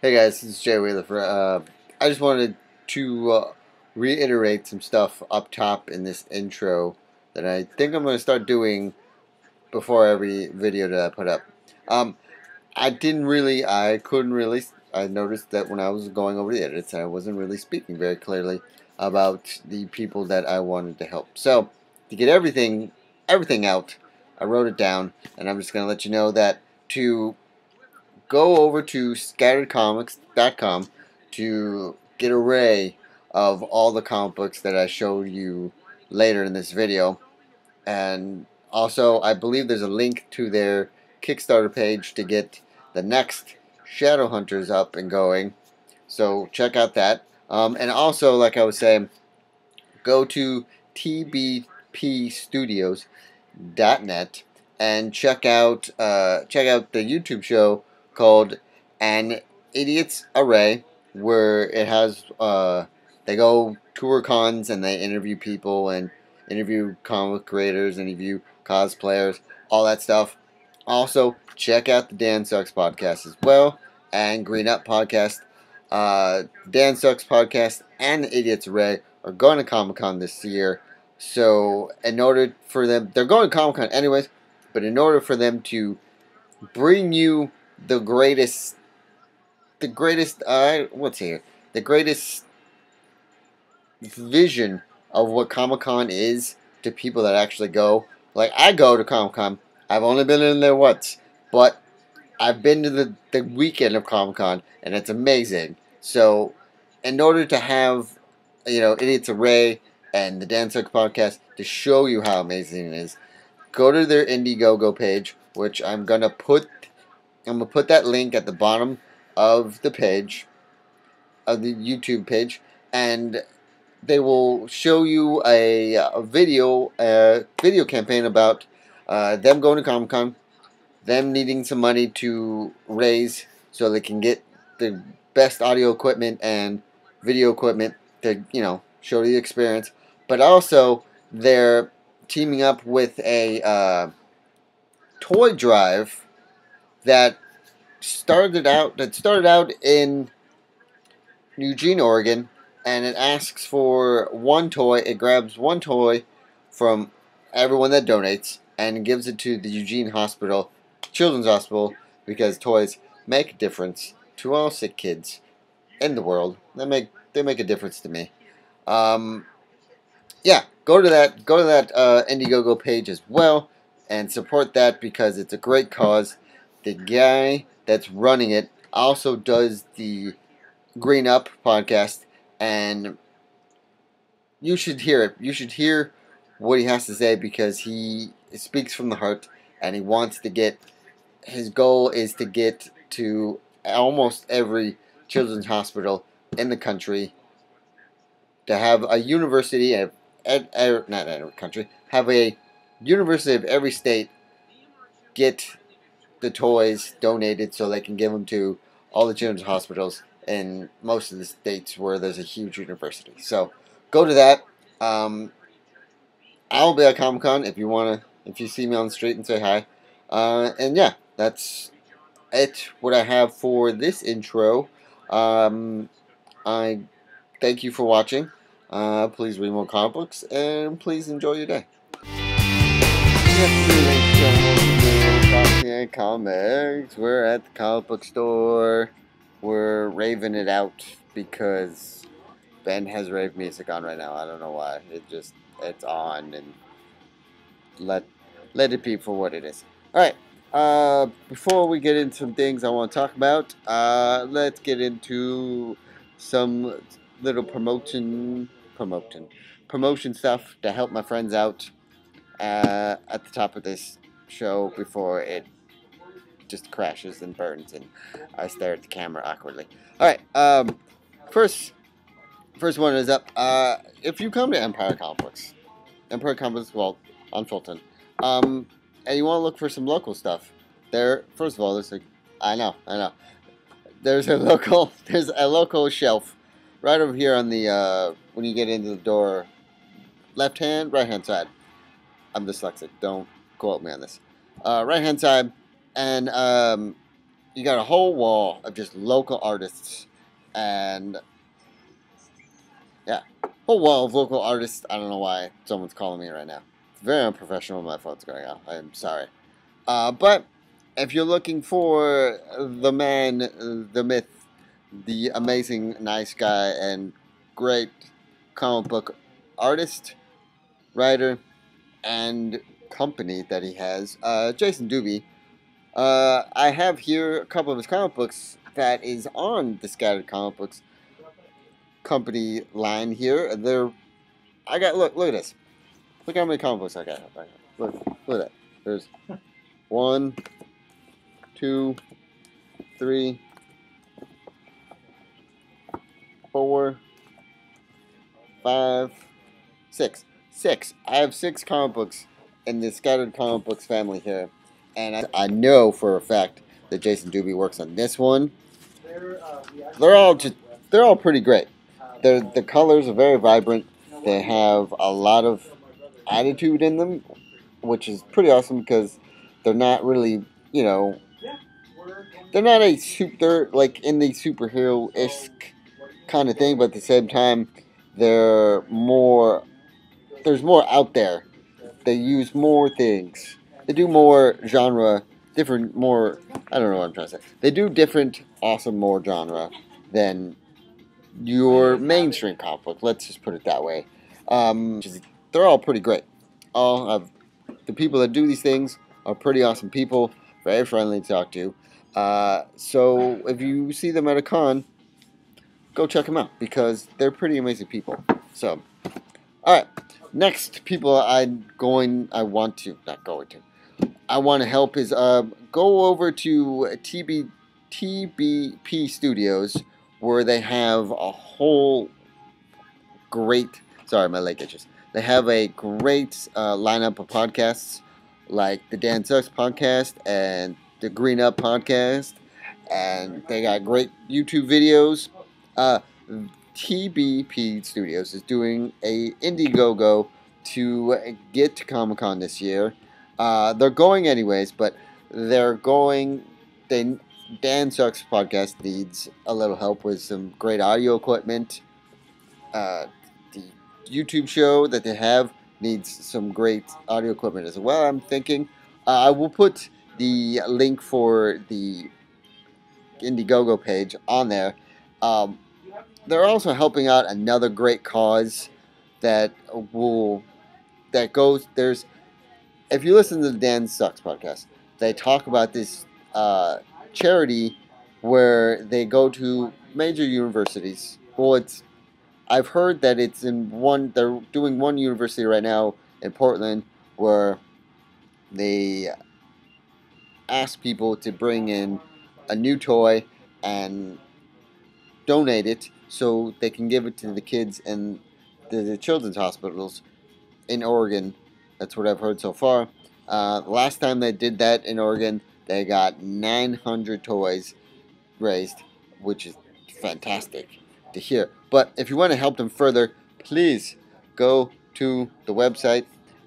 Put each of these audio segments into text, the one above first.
Hey guys, this is Jay Wheeler. I just wanted to reiterate some stuff up top in this intro that I think I'm going to start doing before every video that I put up. I couldn't really, I noticed that when I was going over the edits, I wasn't really speaking very clearly about the people that I wanted to help. So, to get everything out, I wrote it down, and I'm just going to let you know that to go over to scatteredcomics.com to get an array of all the comic books that I showed you later in this video. And also, I believe there's a link to their Kickstarter page to get the next Shadowhunters up and going. So check out that. And also, like I was saying, go to TBP Studios.net and check out the YouTube show called An Idiot's Array, where it has they go tour cons and they interview people and interview comic creators, interview cosplayers, all that stuff. Also, check out the Dan Sucks podcast as well and Green Up podcast. Dan Sucks podcast and Idiot's Array are going to Comic-Con this year. So, in order for them, they're going to Comic-Con anyways, but in order for them to bring you the greatest, the greatest vision of what Comic-Con is to people that actually go. Like, I go to Comic-Con. I've only been in there once, but I've been to the weekend of Comic-Con, and it's amazing. So, in order to have, Idiot's Array and the Dan Sucks podcast to show you how amazing it is, go to their IndieGoGo page, which I'm gonna put that link at the bottom of the page, of the YouTube page, and they will show you a video campaign about them going to Comic-Con, them needing some money to raise so they can get the best audio equipment and video equipment to, show the experience. But also, they're teaming up with a toy drive that started out in Eugene, Oregon, and it asks for one toy. It grabs one toy from everyone that donates and gives it to the Eugene Hospital, Children's Hospital, because toys make a difference to all sick kids in the world. They make a difference to me. Yeah, go to that IndieGoGo page as well and support that because it's a great cause. The guy that's running it also does the Green Up podcast, and you should hear it. You should hear what he has to say because he speaks from the heart, and he wants to get. His goal is to get to almost every children's hospital in the country, to have a university not every country, have a university of every state get the toys donated so they can give them to all the children's hospitals in most of the states where there's a huge university. So go to that. I'll be at Comic-Con if you see me on the street and say hi. And yeah, that's it. What I have for this intro. I thank you for watching. Please read more comic books and please enjoy your day. Comics. We're at the comic book store. We're raving it out because Ben has rave music on right now. I don't know why. It's on, and let it be for what it is. All right. Before we get into some things I want to talk about, let's get into some little promotion stuff to help my friends out at the top of this show before it just crashes and burns and I stare at the camera awkwardly. Alright, first one is up. If you come to Empire Comics, well, on Fulton, and you want to look for some local stuff, first of all, I know. There's a local shelf right over here on the, when you get into the door, right hand side. I'm dyslexic, don't quote me on this. Right hand side, and you got a whole wall of just local artists, and yeah, whole wall of local artists. I don't know why someone's calling me right now. It's very unprofessional. My phone's going off. I'm sorry. But if you're looking for the man, the myth, the amazing nice guy, and great comic book artist, writer, and company that he has, Jason Doobie. I have here a couple of his comic books that is on the Scattered Comic Books company line here. I got look at this. Look how many comic books I got. Look at that. There's 1, 2, 3, 4, 5, 6. 6. I have 6 comic books in the Scattered Comic Books family here, and I know for a fact that Jason Doobie works on this one. They're all just they're all pretty great. The colors are very vibrant. They have a lot of attitude in them, which is pretty awesome because they're not really, you know, they're not a they're like in the superhero-esque kind of thing, but at the same time, they're more, there's more out there. They use more things. They do more genre, different, more, I don't know what I'm trying to say. They do different, awesome, more genre than your mainstream comic book. Let's just put it that way. They're all pretty great. All of the people that do these things are pretty awesome people, very friendly to talk to. So if you see them at a con, go check them out because they're pretty amazing people. So, all right, next people I want to help is go over to TBP Studios where they have a whole great. Sorry, my leg itches. They have a great lineup of podcasts like the Dan Sucks podcast and the Green Up podcast, and they got great YouTube videos. Uh, TBP Studios is doing a IndieGoGo to get to Comic Con this year. They're going anyways, but they're going. They Dan Sucks podcast needs a little help with some great audio equipment. The YouTube show that they have needs some great audio equipment as well. I'm thinking I will put the link for the IndieGoGo page on there. Um, they're also helping out another great cause that will that goes. There's if you listen to the Dan Sucks podcast, they talk about this charity where they go to major universities. Well, it's I've heard that it's in one. They're doing one university right now in Portland where they ask people to bring in a new toy and donate it so they can give it to the kids in the children's hospitals in Oregon. That's what I've heard so far. Last time they did that in Oregon, they got 900 toys raised, which is fantastic to hear. But if you want to help them further, please go to the website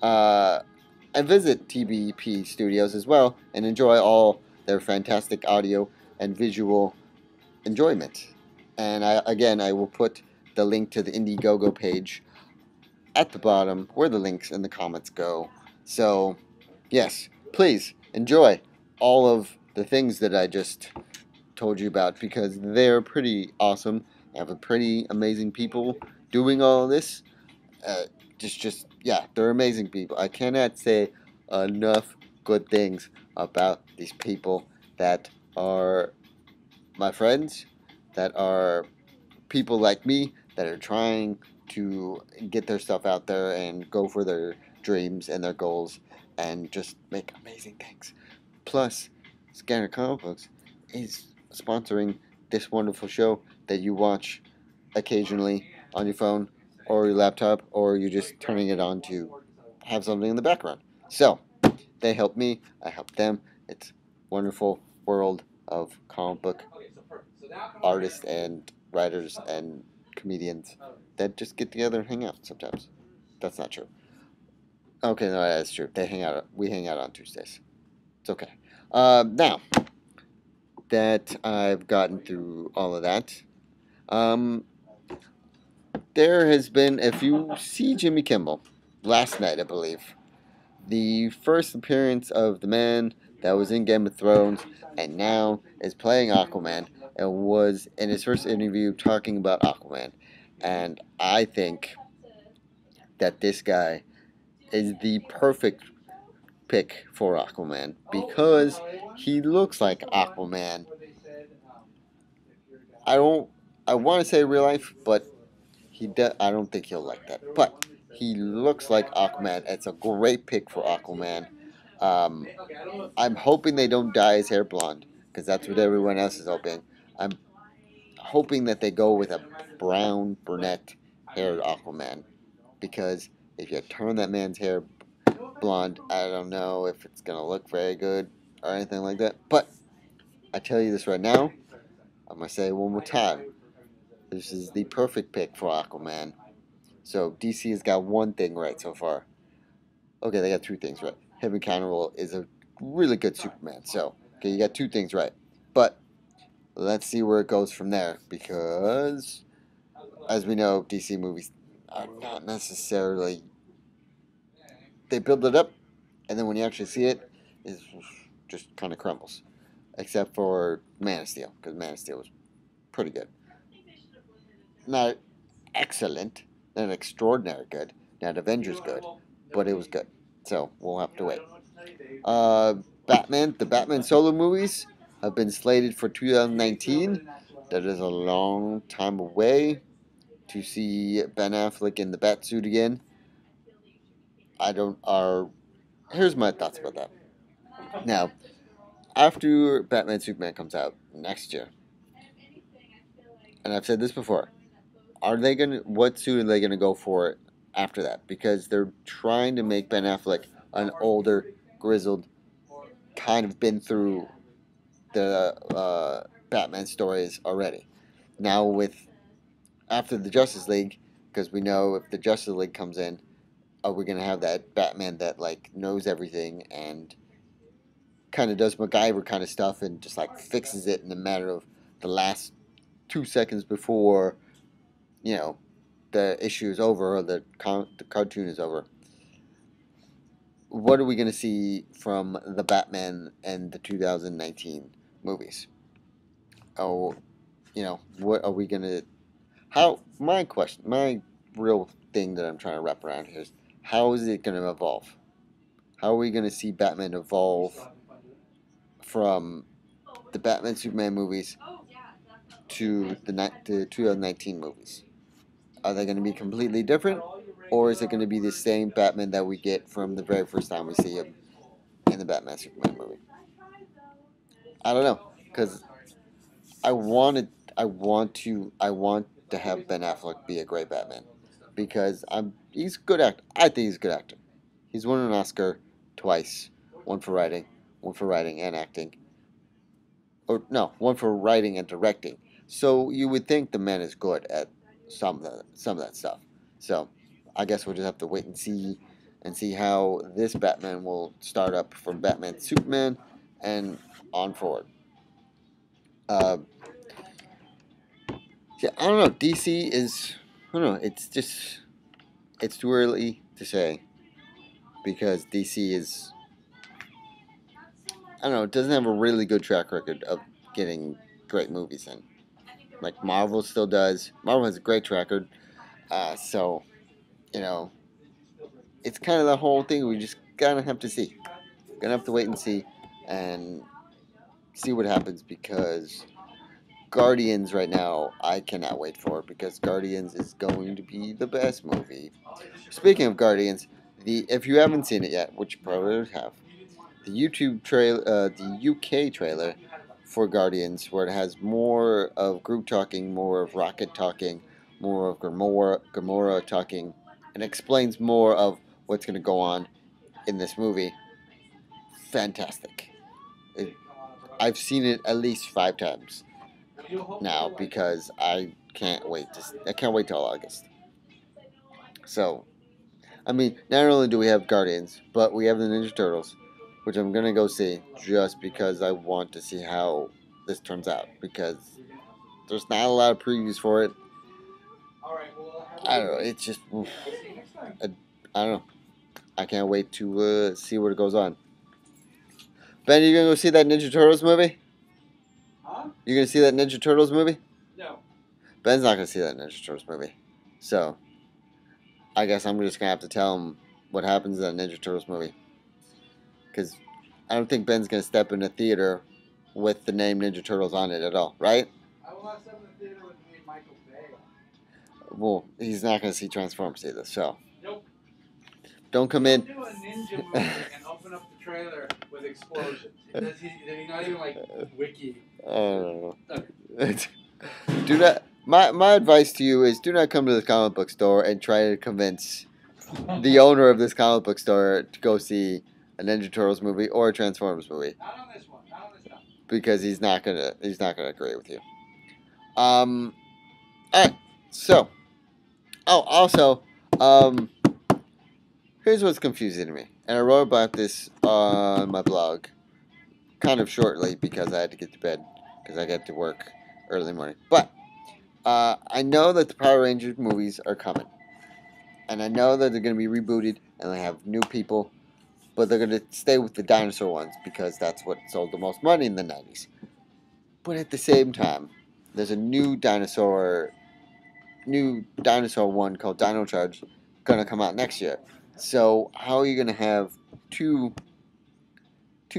and visit TBP Studios as well and enjoy all their fantastic audio and visual enjoyment. And I will put the link to the IndieGoGo page at the bottom where the links in the comments go. So, yes, please enjoy all of the things that I just told you about because they're pretty awesome. I have a pretty amazing people doing all of this. Uh, yeah, they're amazing people. I cannot say enough good things about these people that are my friends, that are people like me that are trying to get their stuff out there and go for their dreams and their goals and just make amazing things. Plus, Scanner Comic Books is sponsoring this wonderful show that you watch occasionally on your phone or your laptop, or you're just turning it on to have something in the background. So, they help me, I help them. It's wonderful world of comic book artists and writers and comedians that just get together and hang out sometimes. That's not true. Okay, no, that's true. They hang out. We hang out on Tuesdays. It's okay. Now, that I've gotten through all of that, um, there has been, if you see Jimmy Kimmel, last night, I believe, the first appearance of the man that was in Game of Thrones and now is playing Aquaman, and was in his first interview talking about Aquaman. And I think that this guy is the perfect pick for Aquaman because he looks like Aquaman. I don't. I want to say real life, but I don't think he'll like that. But he looks like Aquaman. It's a great pick for Aquaman. Um, I'm hoping they don't dye his hair blonde because that's what everyone else is hoping. I'm hoping that they go with a brown brunette haired Aquaman because if you turn that man's hair blonde, I don't know if it's gonna look very good or anything like that. But I tell you this right now, I'm gonna say it one more time. This is the perfect pick for Aquaman. So DC has got one thing right so far. Okay, they got two things right. Henry Cavill is a really good Superman. So okay, you got two things right. But let's see where it goes from there because, as we know, DC movies are not necessarily. They build it up, and then when you actually see it, it just kind of crumbles. Except for Man of Steel, because Man of Steel was pretty good. Not excellent, not extraordinary good, not Avengers good, but it was good. So we'll have to wait. Uh, the Batman solo movies have been slated for 2019. That is a long time away to see Ben Affleck in the bat suit again. I don't. Here's my thoughts about that. Now, after Batman Superman comes out next year, and I've said this before, are they gonna? What suit are they gonna go for after that? Because they're trying to make Ben Affleck an older, grizzled, kind of been through the Batman stories already. Now with after the Justice League, because we know if the Justice League comes in, are we gonna have that Batman that like knows everything and kind of does MacGyver kind of stuff and just like fixes it in a matter of the last 2 seconds before you know the issue is over or the cartoon is over. What are we gonna see from the Batman and the 2019 movies? Oh, what are we gonna? How my question, my real thing that I'm trying to wrap around here is how is it gonna evolve? How are we gonna see Batman evolve from the Batman Superman movies to the 2019 movies? Are they going to be completely different, or is it going to be the same Batman that we get from the very first time we see him in the Batman Superman movie? I don't know, because I wanted, I want to have Ben Affleck be a great Batman, because he's a good actor. I think he's a good actor. He's won an Oscar twice, one for writing, and acting, or no, one for writing and directing. So you would think the man is good at some of that stuff. So I guess we'll just have to wait and see how this Batman will start up from Batman Superman and on forward. Uh, yeah, I don't know. DC is I don't know. It's too early to say because DC is I don't know. It doesn't have a really good track record of getting great movies in. Like Marvel still does. Marvel has a great track record. So you know, it's kind of the whole thing. We just gotta have to see. Gonna have to wait and see, and see what happens because Guardians right now I cannot wait for because Guardians is going to be the best movie. Speaking of Guardians, the if you haven't seen it yet, which you probably have, the UK trailer for Guardians, where it has more of Groot talking, more of Rocket talking, more of Gamora talking, and explains more of what's going to go on in this movie. Fantastic. It, I've seen it at least 5 times now because I can't wait till August. So, I mean, not only do we have Guardians, but we have the Ninja Turtles, which I'm gonna go see just because I want to see how this turns out, because there's not a lot of previews for it. I don't know. It's just, oof. I don't know. I can't wait to see what goes on. Ben, you gonna go see that Ninja Turtles movie? Huh? You gonna see that Ninja Turtles movie? No. Ben's not gonna see that Ninja Turtles movie. So, I guess I'm just gonna have to tell him what happens in that Ninja Turtles movie. Because I don't think Ben's gonna step in a theater with the name Ninja Turtles on it at all, right? I will not step in the theater with me and Michael Bay. Well, he's not gonna see Transformers either, so. Nope. Don't come in. Don't do a ninja movie and open up the trailer with explosions. Did he not even like wiki? I don't know. Okay. Do not. My advice to you is do not come to the comic book store and try to convince the owner of this comic book store to go see a Ninja Turtles movie or a Transformers movie. Not on this one. Not on this one. Because he's not gonna agree with you. Alright, so also, here's what's confusing to me. And I wrote about this on my blog kind of shortly because I had to get to bed because I got to work early in the morning. But I know that the Power Rangers movies are coming. And I know that they're going to be rebooted and they have new people. But they're going to stay with the dinosaur ones because that's what sold the most money in the 90s. But at the same time, there's a new dinosaur one called Dino Charge going to come out next year. So how are you going to have two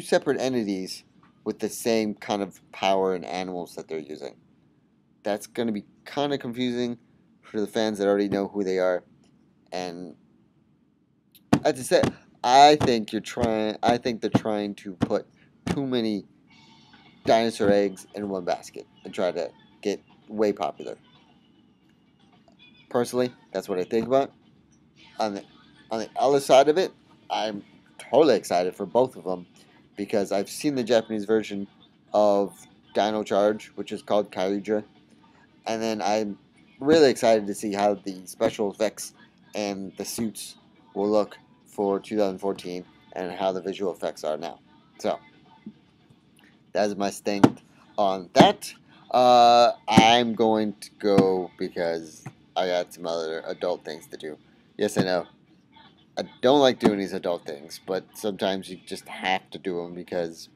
separate entities with the same kind of power and animals that they're using? That's going to be kind of confusing for the fans that already know who they are. And as I said, I think they're trying to put too many dinosaur eggs in one basket and try to get way popular. Personally, that's what I think about. On the other side of it, I'm totally excited for both of them because I've seen the Japanese version of Dino Charge, which is called Kaija, and then I'm really excited to see how the special effects and the suits will look for 2014 and how the visual effects are now. So, that's my stint on that. I'm going to go because I got some other adult things to do. Yes, I know. I don't like doing these adult things, but sometimes you just have to do them because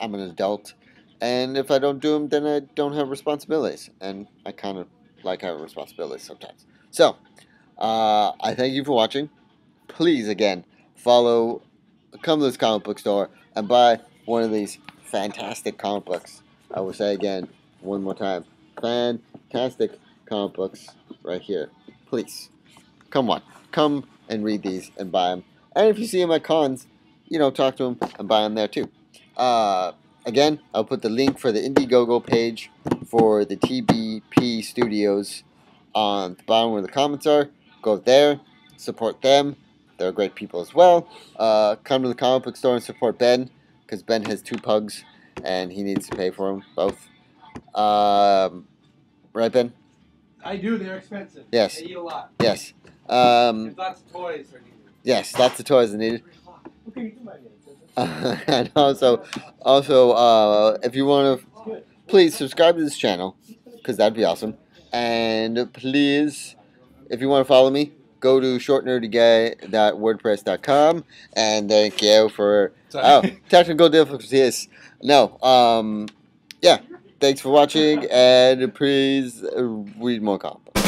I'm an adult. And if I don't do them, then I don't have responsibilities. And I kind of like having responsibilities sometimes. So, I thank you for watching. Please, again, come to this comic book store and buy one of these fantastic comic books. I will say again, one more time, fantastic comic books right here. Please, come and read these and buy them. And if you see them at cons, talk to them and buy them there too. Again, I'll put the link for the IndieGoGo page for the TBP Studios on the bottom where the comments are. Go there, support them. They're great people as well. Come to the comic book store and support Ben, because Ben has 2 pugs, and he needs to pay for them both. Right, Ben? I do. They're expensive. Yes. They eat a lot. Yes. And lots of toys are needed. Yes, lots of toys are needed. Okay, you can buy me. And also, if you want to, please subscribe to this channel, because that'd be awesome. And please, if you want to follow me, go to shortnerdyguy.wordpress.com. And thank you for technical difficulties. No, yeah. Thanks for watching, and please read more comic books.